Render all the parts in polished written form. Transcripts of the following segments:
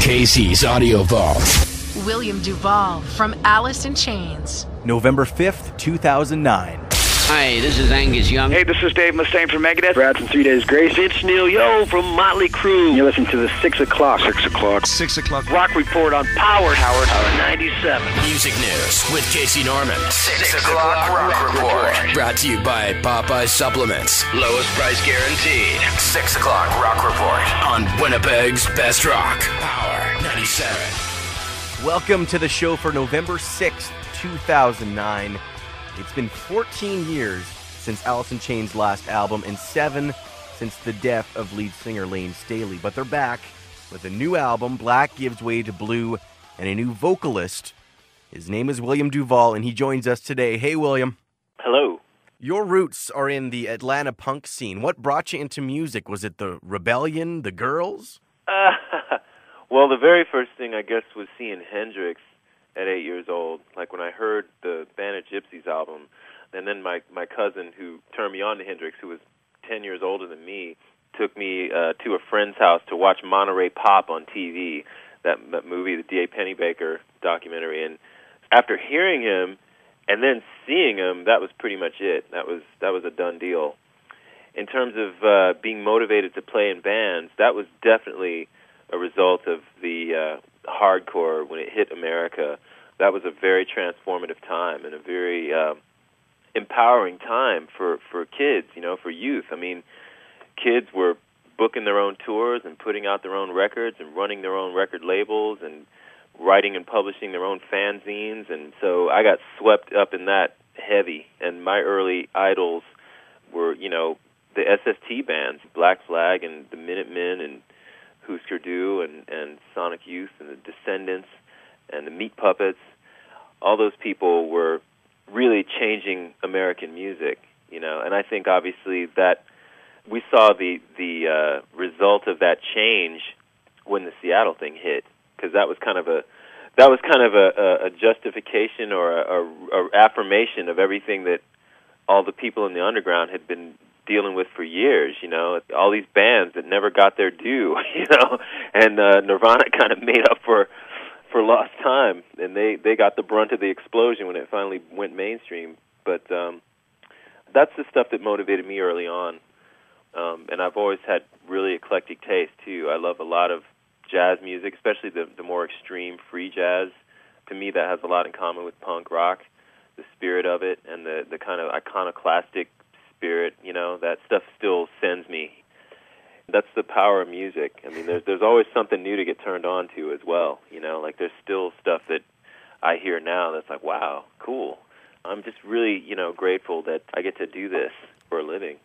Casey's Audio Vault. William DuVall from Alice in Chains. November 5th, 2009. Hi, this is Angus Young. Hey, this is Dave Mustaine from Megadeth. Brad from 3 Days Grace. It's Neil Yo from Motley Crue. You're listening to the 6 o'clock. 6 o'clock. 6 o'clock. Rock Report on Power 97. Music news with Casey Norman. 6 o'clock Rock Report. Brought to you by Popeye Supplements. Lowest price guaranteed. 6 o'clock Rock Report on Winnipeg's Best Rock. Power 97. Welcome to the show for November 6th, 2009. It's been 14 years since Alice in Chains' last album and 7 since the death of lead singer Lane Staley. But they're back with a new album, Black Gives Way to Blue, and a new vocalist. His name is William DuVall, and he joins us today. Hey, William. Hello. Your roots are in the Atlanta punk scene. What brought you into music? Was it the rebellion, the girls? Well, the very first thing, I guess, was seeing Hendrix at 8 years old. Like when I heard the Band of Gypsies album, and then my cousin who turned me on to Hendrix, who was 10 years older than me, took me to a friend's house to watch Monterey Pop on TV, that movie, the D.A. Pennybaker documentary. And after hearing him and then seeing him, that was pretty much it. That was a done deal. In terms of being motivated to play in bands, that was definitely a result of the hardcore when it hit America. That was a very transformative time and a very empowering time for kids, for youth. I mean, kids were booking their own tours and putting out their own records and running their own record labels and writing and publishing their own fanzines. And so I got swept up in that heavy. And my early idols were, the SST bands, Black Flag and the Minutemen and Husker Du and Sonic Youth and the Descendants and the Meat Puppets. All those people were really changing American music, and I think obviously that we saw the result of that change when the Seattle thing hit, because that was kind of a justification or a affirmation of everything that all the people in the underground had been dealing with for years, all these bands that never got their due, and Nirvana kind of made up for lost time, and they got the brunt of the explosion when it finally went mainstream. But that's the stuff that motivated me early on, and I've always had really eclectic taste, too. I love a lot of jazz music, especially the more extreme free jazz. To me, that has a lot in common with punk rock, the spirit of it, and the kind of iconoclastic spirit, that stuff still sends me. That's the power of music. I mean, there's always something new to get turned on to as well, like there's still stuff that I hear now that's like, wow, cool. I'm just really, grateful that I get to do this for a living.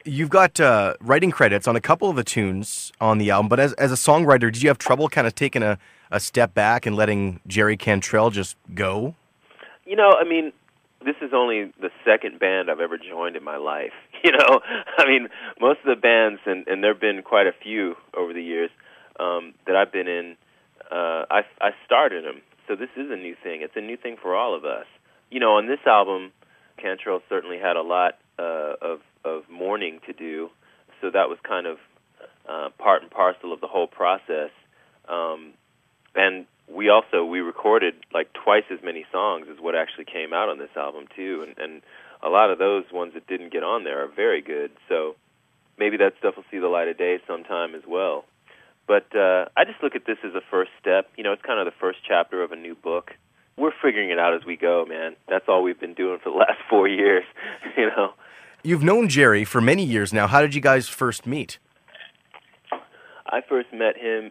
You've got writing credits on a couple of the tunes on the album, but as a songwriter, did you have trouble kind of taking a step back and letting Jerry Cantrell just go? This is only the second band I've ever joined in my life, most of the bands, and there have been quite a few over the years that I've been in, I started them, so this is a new thing. It's a new thing for all of us. On this album, Cantrell certainly had a lot of mourning to do, so that was kind of part and parcel of the whole process, and we recorded like twice as many songs as what actually came out on this album too, and a lot of those ones that didn't get on there are very good. So maybe that stuff will see the light of day sometime as well. But I just look at this as a first step. It's kind of the first chapter of a new book. We're figuring it out as we go, man. That's all we've been doing for the last 4 years. You've known Jerry for many years now. How did you guys first meet? I first met him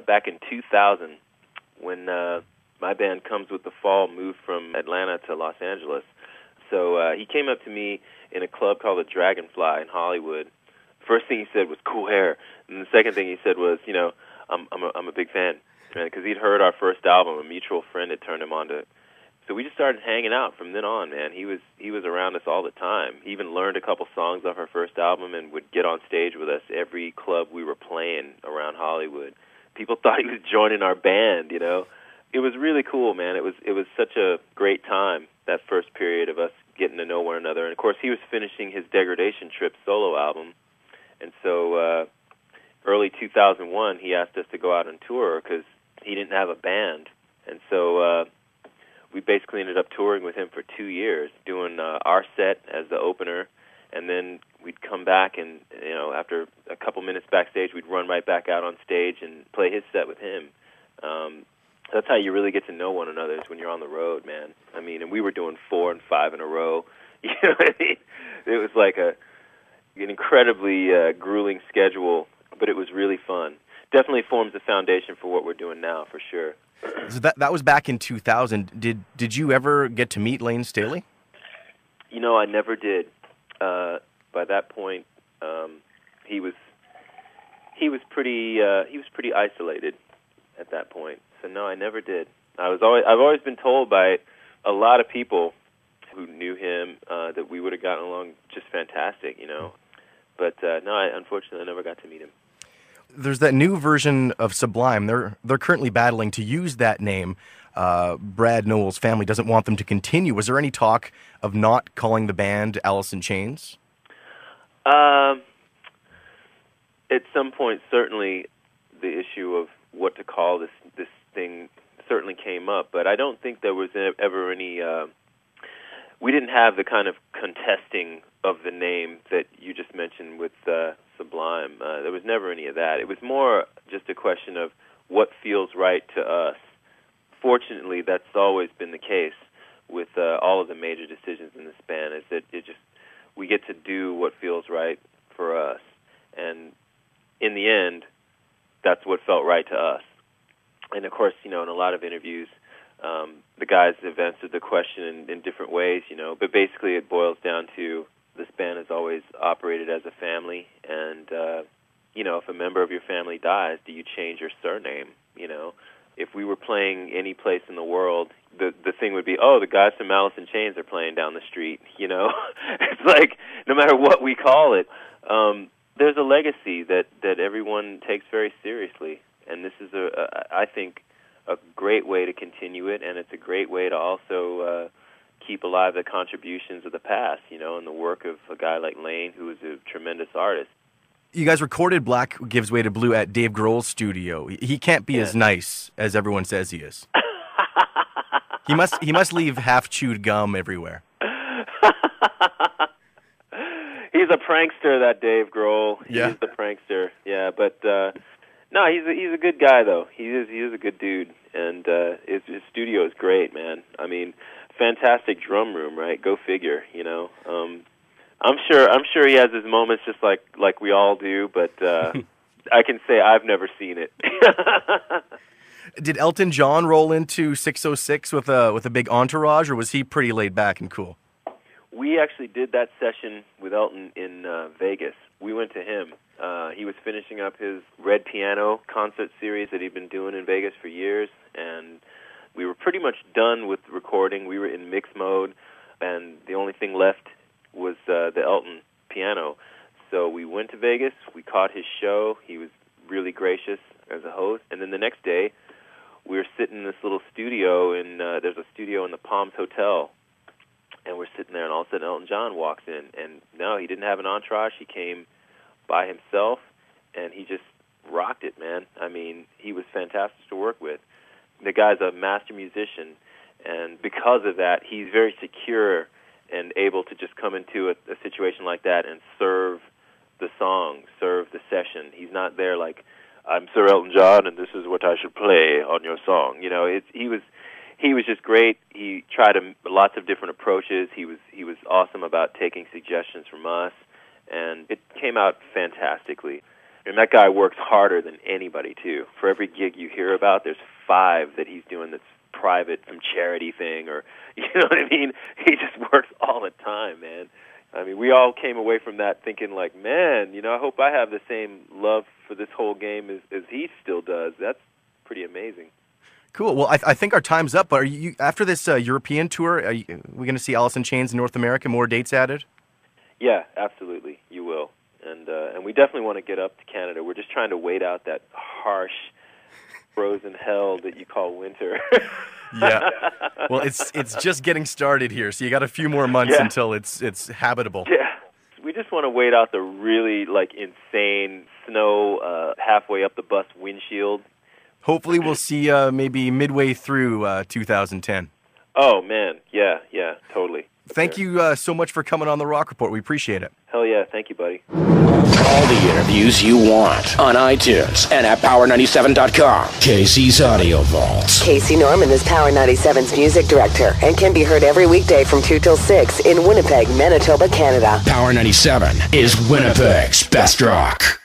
back in 2000. When my band Comes With the Fall moved from Atlanta to Los Angeles. So he came up to me in a club called the Dragonfly in Hollywood. First thing he said was, cool hair. And the second thing he said was, I'm a big fan. Because he'd heard our first album, a mutual friend had turned him on to it. So we just started hanging out from then on, man. He was around us all the time. He even learned a couple songs off our first album and would get on stage with us every club we were playing around Hollywood. People thought he was joining our band, It was really cool, man. It was such a great time, that first period of us getting to know one another. And, of course, he was finishing his Degradation Trip solo album. And so early 2001, he asked us to go out on tour because he didn't have a band. And so we basically ended up touring with him for 2 years, doing our set as the opener, and then we'd come back and, after a couple minutes backstage, we'd run right back out on stage and play his set with him. That's how you really get to know one another, is when you're on the road, man. I mean, and we were doing 4 and 5 in a row. You know what I mean? It was like an incredibly grueling schedule, but it was really fun. Definitely forms the foundation for what we're doing now, for sure. So that was back in 2000. Did you ever get to meet Lane Staley? I never did. By that point, he was pretty isolated at that point. So no, I never did. I've always been told by a lot of people who knew him that we would have gotten along just fantastic, But no, unfortunately, I never got to meet him. There's that new version of Sublime. They're currently battling to use that name. Brad Noel's family doesn't want them to continue. Was there any talk of not calling the band Alice in Chains? At some point, certainly the issue of what to call this thing certainly came up, but I don't think there was ever any... we didn't have the kind of contesting of the name that you just mentioned with Sublime. There was never any of that. It was more just a question of what feels right to us. Fortunately, that's always been the case with all of the major decisions in this band, is that we get to do what feels right for us. And in the end, that's what felt right to us. And of course, in a lot of interviews, the guys have answered the question in different ways, but basically it boils down to this band has always operated as a family, and, if a member of your family dies, do you change your surname, If we were playing any place in the world, the thing would be, the guys from Alice in Chains are playing down the street, It's like, no matter what we call it, there's a legacy that everyone takes very seriously, and this is, I think, a great way to continue it, and it's a great way to also keep alive the contributions of the past, and the work of a guy like Lane, who is a tremendous artist. You guys recorded Black Gives Way to Blue at Dave Grohl's studio. He can't be as nice as everyone says he is. He must leave half-chewed gum everywhere. He's a prankster, that Dave Grohl. Yeah. He's the prankster. Yeah, but no, he's a good guy though. He is a good dude, and his studio is great, man. I mean, fantastic drum room, right? Go figure, I'm sure he has his moments just like we all do, but I can say I've never seen it. Did Elton John roll into 606 with a big entourage, or was he pretty laid back and cool? We actually did that session with Elton in Vegas. We went to him. He was finishing up his Red Piano concert series that he'd been doing in Vegas for years, and we were pretty much done with the recording. We were in mix mode, and the only thing left was the Elton piano. So we went to Vegas. We caught his show. He was really gracious as a host. And then the next day, we were sitting in this little studio, and there's a studio in the Palms Hotel. And we're sitting there, and all of a sudden Elton John walks in. And no, he didn't have an entourage. He came by himself, and he just rocked it, man. I mean, he was fantastic to work with. The guy's a master musician, and because of that, he's very secure and able to just come into a situation like that and serve the song, serve the session. He's not there like, I'm Sir Elton John, and this is what I should play on your song. He was just great. He tried lots of different approaches. He was awesome about taking suggestions from us, and it came out fantastically. And that guy works harder than anybody, too. For every gig you hear about, there's 5 that he's doing that's private, some charity thing, or, you know what I mean? He just works all the time, man. I mean, we all came away from that thinking like, man, I hope I have the same love for this whole game as he still does. That's pretty amazing. Cool. Well, I think our time's up, but are you after this European tour, are we going to see Alice in Chains in North America, more dates added? Yeah, absolutely. You will. And we definitely want to get up to Canada. We're just trying to wait out that harsh, frozen hell that you call winter. Yeah. Well, it's just getting started here, so you got a few more months until it's habitable. Yeah. We just want to wait out the really insane snow halfway up the bus windshield Hopefully we'll see maybe midway through 2010. Oh, man. Yeah, totally. Thank you so much for coming on the Rock Report. We appreciate it. Hell yeah. Thank you, buddy. All the interviews you want on iTunes and at Power97.com. Casey's Audio Vault. Casey Norman is Power 97's music director and can be heard every weekday from 2 till 6 in Winnipeg, Manitoba, Canada. Power 97 is Winnipeg's best rock.